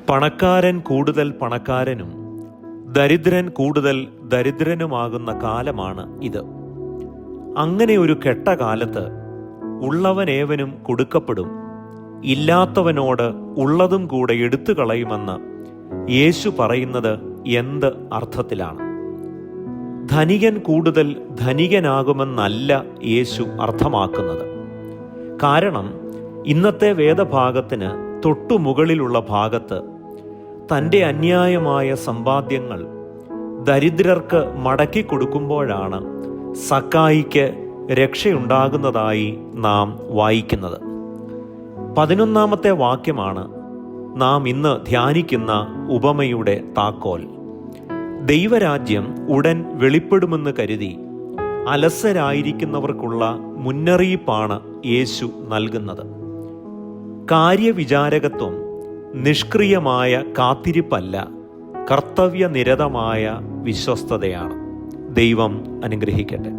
പണക്കാരൻ കൂടുതൽ പണക്കാരനും ദരിദ്രൻ കൂടുതൽ ദരിദ്രനുമാകുന്ന കാലമാണ് ഇത്. അങ്ങനെ ഒരു കെട്ട കാലത്ത് ഉള്ളവനേവനും കൊടുക്കപ്പെടും, ഇല്ലാത്തവനോട് ഉള്ളതും കൂടെ എടുത്തു കളയുമെന്ന് യേശു പറയുന്നത് എന്ത് അർത്ഥത്തിലാണ്? ധനികൻ കൂടുതൽ ധനികനാകുമെന്നല്ല യേശു അർത്ഥമാക്കുന്നത്. കാരണം ഇന്നത്തെ വേദഭാഗത്തിന് തൊട്ടുമുകളിലുള്ള ഭാഗത്ത് തൻ്റെ അന്യായമായ സമ്പാദ്യങ്ങൾ ദരിദ്രർക്ക് മടക്കി കൊടുക്കുമ്പോഴാണ് സക്കായിക്ക് രക്ഷയുണ്ടാകുന്നതായി നാം വായിക്കുന്നത്. 11-ാമത്തെ വാക്യമാണ് നാം ഇന്ന് ധ്യാനിക്കുന്ന ഉപമയുടെ താക്കോൽ. ദൈവരാജ്യം ഉടൻ വെളിപ്പെടുമെന്ന് കരുതി അലസരായിരിക്കുന്നവർക്കുള്ള മുന്നറിയിപ്പാണ് യേശു നൽകുന്നത്. കാര്യവിചാരകത്വം നിഷ്ക്രിയമായ കാത്തിരിപ്പല്ല, കർത്തവ്യനിരതമായ വിശ്വസ്തതയാണ്. ദൈവം അനുഗ്രഹിക്കട്ടെ.